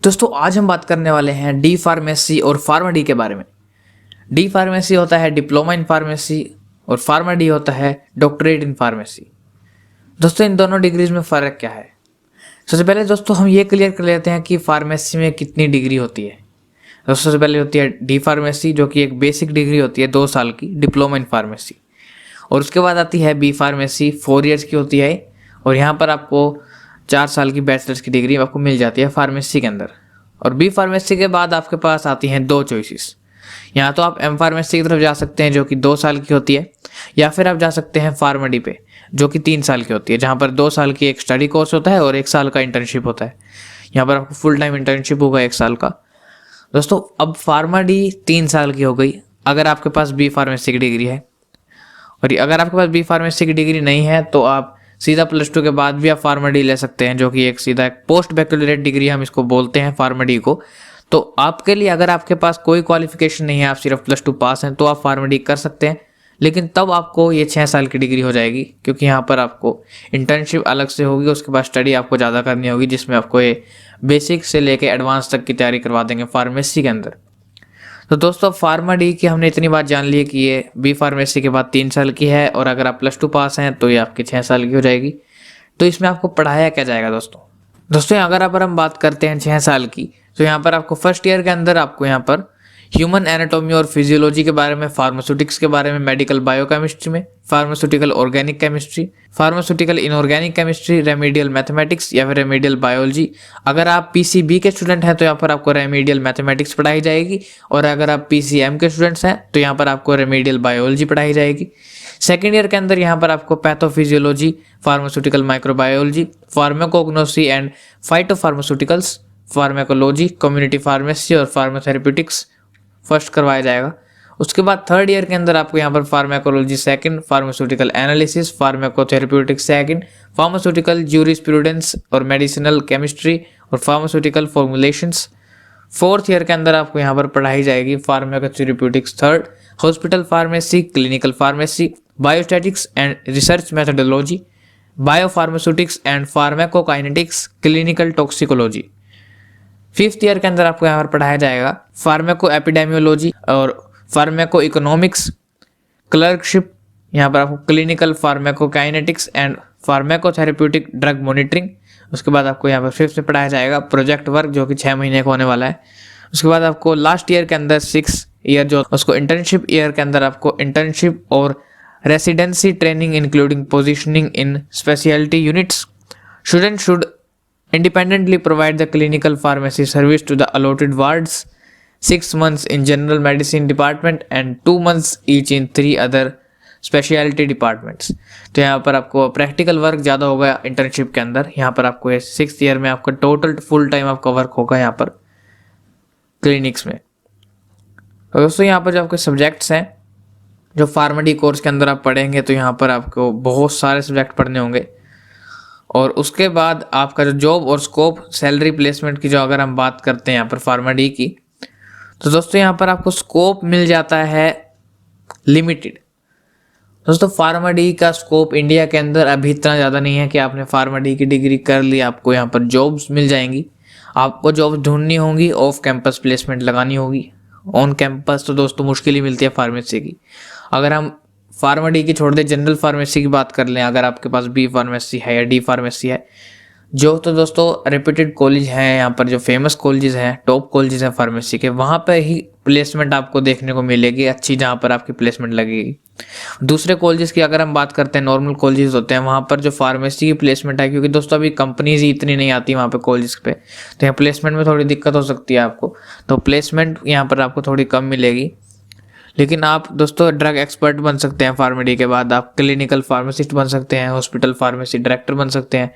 दोस्तों आज हम बात करने वाले हैं डी फार्मेसी और फार्मा डी के बारे में। डी फार्मेसी होता है डिप्लोमा इन फार्मेसी और फार्मा डी होता है डॉक्टरेट इन फार्मेसी। दोस्तों इन दोनों डिग्रीज में फ़र्क क्या है? सबसे पहले दोस्तों हम ये क्लियर कर लेते हैं कि फार्मेसी में कितनी डिग्री होती है। दोस्तों सबसे पहले होती है डी फार्मेसी जो कि एक बेसिक डिग्री होती है 2 साल की डिप्लोमा इन फार्मेसी, और उसके बाद आती है बी फार्मेसी 4 ईयर्स की होती है, और यहाँ पर आपको 4 साल की बैचलर्स की डिग्री आपको मिल जाती है फार्मेसी के अंदर। और बी फार्मेसी के बाद आपके पास आती हैं 2 चॉइसेस। यहाँ तो आप एम फार्मेसी की तरफ जा सकते हैं जो कि 2 साल की होती है, या फिर आप जा सकते हैं फार्मा डी पे जो कि 3 साल की होती है, जहाँ पर 2 साल की एक स्टडी कोर्स होता है और 1 साल का इंटर्नशिप होता है। यहाँ पर आपको फुल टाइम इंटर्नशिप होगा 1 साल का। दोस्तों अब फार्मा डी 3 साल की हो गई अगर आपके पास बी फार्मेसी की डिग्री है, और अगर आपके पास बी फार्मेसी की डिग्री नहीं है तो आप सीधा +2 के बाद भी आप फार्मा डी ले सकते हैं, जो कि एक सीधा एक पोस्ट बैकलॉरेट डिग्री हम इसको बोलते हैं फार्मा डी को। तो आपके लिए अगर आपके पास कोई क्वालिफिकेशन नहीं है, आप सिर्फ +2 पास हैं, तो आप फार्मा डी कर सकते हैं, लेकिन तब आपको ये 6 साल की डिग्री हो जाएगी, क्योंकि यहाँ पर आपको इंटर्नशिप अलग से होगी, उसके बाद स्टडी आपको ज़्यादा करनी होगी, जिसमें आपको ये बेसिक से लेके एडवांस तक की तैयारी करवा देंगे फार्मेसी के अंदर। तो दोस्तों फार्मा डी की हमने इतनी बात जान ली है कि ये बी फार्मेसी के बाद 3 साल की है, और अगर आप +2 पास हैं तो ये आपकी 6 साल की हो जाएगी। तो इसमें आपको पढ़ाया क्या जाएगा दोस्तों अगर हम बात करते हैं 6 साल की, तो यहाँ पर आपको फर्स्ट ईयर के अंदर आपको यहाँ पर ह्यूमन एनाटॉमी और फिजियोलॉजी के बारे में, फार्मास्यूटिक्स के बारे में, मेडिकल बायोकेमिस्ट्री में, pharmaceutical organic chemistry, pharmaceutical inorganic chemistry, remedial mathematics या फिर रेमेडियल बायोलॉजी। अगर आप पीसीबी के स्टूडेंट हैं तो यहाँ पर आपको रेमेडियल मैथमेटिक्स पढ़ाई जाएगी, और अगर आप पीसीएम के स्टूडेंट्स हैं तो यहाँ पर आपको रेमेडियल बायोलॉजी पढ़ाई जाएगी। सेकेंड ईयर के अंदर यहाँ पर आपको pathophysiology, pharmaceutical microbiology, pharmacognosy and phytopharmaceuticals, pharmacology, community pharmacy और फार्माथेरेप्यूटिक्स फर्स्ट करवाया जाएगा। उसके बाद थर्ड ईयर के अंदर आपको यहाँ पर pharmacology second, pharmaceutical analysis, pharmacotherapeutics second, pharmaceutical jurisprudence और मेडिसिनल केमिस्ट्री और फार्मास्यूटिकल फॉर्मुलेशंस। फोर्थ ईयर के अंदर आपको यहाँ पर पढ़ाई जाएगी pharmacotherapeutics third, hospital pharmacy, clinical pharmacy, biostatics and research methodology, biopharmaceutics and pharmacokinetics, clinical toxicology. Fifth year के अंदर आपको यहाँ पर पढ़ाया जाएगा फार्माको एपिडेमियोलॉजी और फार्माको इकोनॉमिक्स, क्लर्कशिप, यहाँ पर आपको clinical pharmacokinetics and pharmacotherapeutic drug monitoring. उसके बाद आपको यहाँ पर फिफ्थ में पढ़ाया जाएगा प्रोजेक्ट वर्क, जो कि 6 महीने का होने वाला है। उसके बाद आपको लास्ट ईयर के अंदर 6 ईयर जो उसको इंटर्नशिप ईयर के अंदर आपको इंटर्नशिप और residency training including positioning in speciality units. Student should independently provide the clinical pharmacy service to the allotted wards, 6 months in general medicine department and 2 months each in 3 other specialty departments। तो यहाँ पर आपको practical work ज़्यादा होगा internship के अंदर। यहाँ पर आपको 6th ईयर में आपका टोटल फुल टाइम आपका वर्क होगा यहाँ पर क्लिनिक्स में। तो दोस्तों यहाँ पर जो आपके सब्जेक्ट्स हैं जो फार्मा डी कोर्स के अंदर आप पढ़ेंगे, तो यहाँ पर आपको बहुत सारे सब्जेक्ट पढ़ने होंगे, और उसके बाद आपका जो जॉब और स्कोप सैलरी प्लेसमेंट की जो अगर हम बात करते हैं यहाँ पर फार्मा डी की, तो दोस्तों यहाँ पर आपको स्कोप मिल जाता है लिमिटेड। दोस्तों फार्मा डी का स्कोप इंडिया के अंदर अभी इतना ज़्यादा नहीं है कि आपने फार्मा डी की डिग्री कर ली आपको यहाँ पर जॉब्स मिल जाएंगी। आपको जॉब्स ढूंढनी होंगी, ऑफ कैंपस प्लेसमेंट लगानी होगी। ऑन कैंपस तो दोस्तों मुश्किल ही मिलती है फार्मेसी की। अगर हम फार्मा डी की छोड़ दे जनरल फार्मेसी की बात कर लें, अगर आपके पास बी फार्मेसी है या डी फार्मेसी है, जो तो दोस्तों रेप्यूटेड कॉलेज हैं, यहाँ पर जो फेमस कॉलेजेस हैं, टॉप कॉलेजेस हैं फार्मेसी के, वहाँ पर ही प्लेसमेंट आपको देखने को मिलेगी अच्छी, जहाँ पर आपकी प्लेसमेंट लगेगी। दूसरे कॉलेजेस की अगर हम बात करते हैं, नॉर्मल कॉलेजेस होते हैं, वहाँ पर जो फार्मेसी की प्लेसमेंट है, क्योंकि दोस्तों अभी कंपनीज ही इतनी नहीं आती वहाँ पर कॉलेज पे, तो यहाँ प्लेसमेंट में थोड़ी दिक्कत हो सकती है आपको। तो प्लेसमेंट यहाँ पर आपको थोड़ी कम मिलेगी, लेकिन आप दोस्तों ड्रग एक्सपर्ट बन सकते हैं फार्मा डी के बाद। आप क्लिनिकल फार्मासिस्ट बन सकते हैं, हॉस्पिटल फार्मेसी डायरेक्टर बन सकते हैं,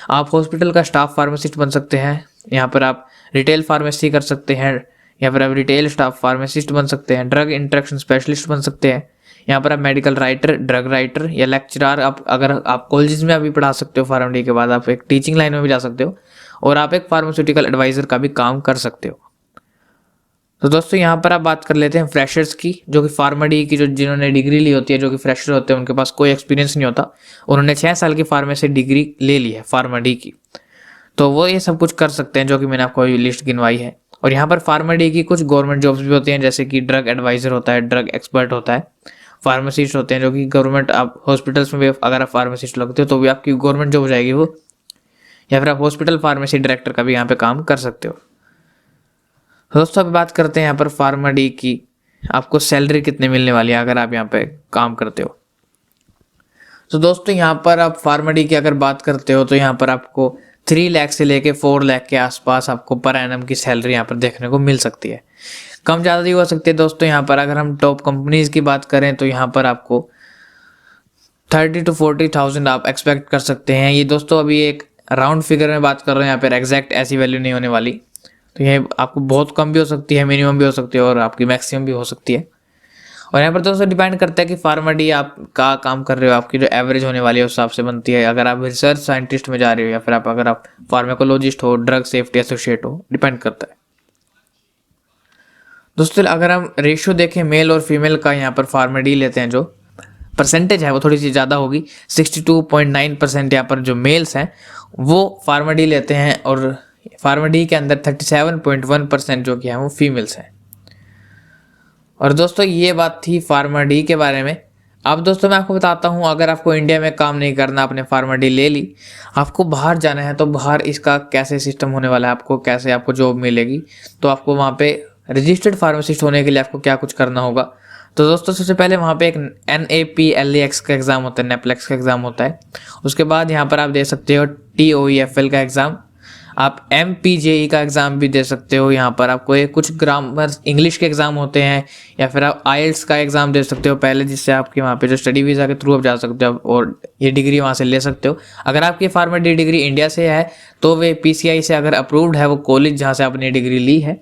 आप हॉस्पिटल का स्टाफ फार्मासिस्ट बन सकते हैं, यहाँ पर आप रिटेल फार्मेसी कर सकते हैं, यहाँ पर आप रिटेल स्टाफ फार्मासिस्ट बन सकते हैं, ड्रग इंटरेक्शन स्पेशलिस्ट बन सकते हैं, यहाँ पर आप मेडिकल राइटर, ड्रग राइटर या लेक्चरर, आप अगर आप कॉलेज में अभी पढ़ा सकते हो फार्मा डी के बाद, आप एक टीचिंग लाइन में भी जा सकते हो, और आप एक फार्मास्यूटिकल एडवाइज़र का भी काम कर सकते हो। तो दोस्तों यहाँ पर आप बात कर लेते हैं फ्रेशर्स की, जो कि फार्मा डी की जो जिन्होंने डिग्री ली होती है, जो कि फ्रेशर होते हैं, उनके पास कोई एक्सपीरियंस नहीं होता, उन्होंने 6 साल की फार्मेसी डिग्री ले ली है फार्मा डी की। तो वो ये सब कुछ कर सकते हैं जो कि मैंने आपको लिस्ट गिनवाई है। और यहाँ पर फार्मा-डी की कुछ गवर्नमेंट जॉब्स भी होती हैं, जैसे कि ड्रग एडवाइज़र होता है, ड्रग एक्सपर्ट होता है, फार्मासिस्ट होते हैं जो कि गवर्नमेंट, आप हॉस्पिटल्स में भी अगर आप फार्मासिस्ट लगते हो तो भी आपकी गवर्नमेंट जॉब हो जाएगी वो, या फिर आप हॉस्पिटल फार्मेसी डायरेक्टर का भी यहाँ पे काम कर सकते हो। दोस्तों अभी बात करते हैं यहाँ पर फार्मा-डी की आपको सैलरी कितने मिलने वाली है अगर आप यहाँ पे काम करते हो। तो दोस्तों यहाँ पर आप फार्मा-डी की अगर बात करते हो तो यहाँ पर आपको 3 लाख से लेके 4 लाख के आसपास आपको पर एनम की सैलरी यहाँ पर देखने को मिल सकती है। कम ज़्यादा भी हो सकती है दोस्तों। यहाँ पर अगर हम टॉप कंपनीज़ की बात करें तो यहाँ पर आपको 30 to 40,000 आप एक्सपेक्ट कर सकते हैं। ये दोस्तों अभी एक राउंड फिगर में बात कर रहे हैं, यहाँ पर एग्जैक्ट ऐसी वैल्यू नहीं होने वाली। तो ये आपको बहुत कम भी हो सकती है, मिनिमम भी हो सकती है और आपकी मैक्सिमम भी हो सकती है। और यहाँ पर दोस्तों डिपेंड करता है कि फार्मा-डी आप का काम कर रहे हो, आपकी जो एवरेज होने वाली है उस हिसाब से बनती है। अगर आप रिसर्च साइंटिस्ट में जा रहे हो या फिर अगर आप फार्माकोलॉजिस्ट हो, ड्रग सेफ्टी एसोसिएट हो, डिपेंड करता है। दोस्तों अगर हम रेशियो देखें मेल और फीमेल का, यहाँ पर फार्मा-डी लेते हैं, जो परसेंटेज है वो थोड़ी सी ज़्यादा होगी। 62.9% यहाँ पर जो मेल्स हैं वो फार्मा-डी लेते हैं और फार्मा-डी के अंदर 37.1% जो कि है वो फीमेल्स हैं। और दोस्तों ये बात थी फार्मा-डी के बारे में। अब दोस्तों मैं आपको बताता हूँ, अगर आपको इंडिया में काम नहीं करना, आपने फार्मा-डी ले ली, आपको बाहर जाना है तो बाहर इसका कैसे सिस्टम होने वाला है, आपको कैसे आपको जॉब मिलेगी। तो आपको वहाँ पे रजिस्टर्ड फार्मासिस्ट होने के लिए आपको क्या कुछ करना होगा। तो दोस्तों सबसे पहले वहाँ पे एक NAPLEX का एग्ज़ाम होता है, नेपलेक्स का एग्ज़ाम होता है। उसके बाद यहाँ पर आप दे सकते हो TOEFL का एग्ज़ाम, आप MPJE का एग्ज़ाम भी दे सकते हो। यहाँ पर आपको ये कुछ ग्रामर इंग्लिश के एग्ज़ाम होते हैं, या फिर आप IELTS का एग्ज़ाम दे सकते हो पहले, जिससे आपके वहाँ पे जो स्टडी वीज़ा के थ्रू आप जा सकते हो और ये डिग्री वहाँ से ले सकते हो। अगर आपकी फार्मा-डी डिग्री इंडिया से है तो वे PCI से अगर अप्रूव्ड है वो कॉलेज जहाँ से आपने डिग्री ली है,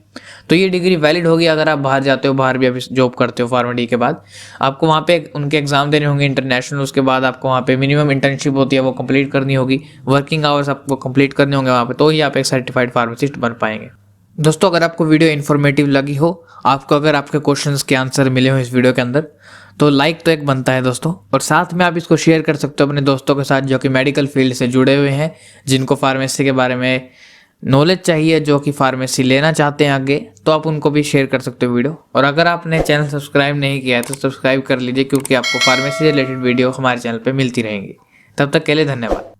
तो ये डिग्री वैलिड होगी। अगर आप बाहर जाते हो, बाहर भी अभी जॉब करते हो फार्मा-डी के बाद, आपको वहाँ पे उनके एग्ज़ाम देने होंगे इंटरनेशनल। उसके बाद आपको वहाँ पे मिनिमम इंटर्नशिप होती है वो कंप्लीट करनी होगी, वर्किंग आवर्स आपको कंप्लीट करने होंगे वहाँ पे, तो ही आप एक सर्टिफाइड फार्मासिस्ट बन पाएंगे। दोस्तों अगर आपको वीडियो इन्फॉर्मेटिव लगी हो, आपको अगर आपके क्वेश्चंस के आंसर मिले हो इस वीडियो के अंदर, तो लाइक तो एक बनता है दोस्तों, और साथ में आप इसको शेयर कर सकते हो अपने दोस्तों के साथ जो कि मेडिकल फील्ड से जुड़े हुए हैं, जिनको फार्मेसी के बारे में नॉलेज चाहिए, जो कि फार्मेसी लेना चाहते हैं आगे, तो आप उनको भी शेयर कर सकते हो वीडियो। और अगर आपने चैनल सब्सक्राइब नहीं किया है तो सब्सक्राइब कर लीजिए, क्योंकि आपको फार्मेसी से रिलेटेड वीडियो हमारे चैनल पर मिलती रहेंगी। तब तक के लिए धन्यवाद।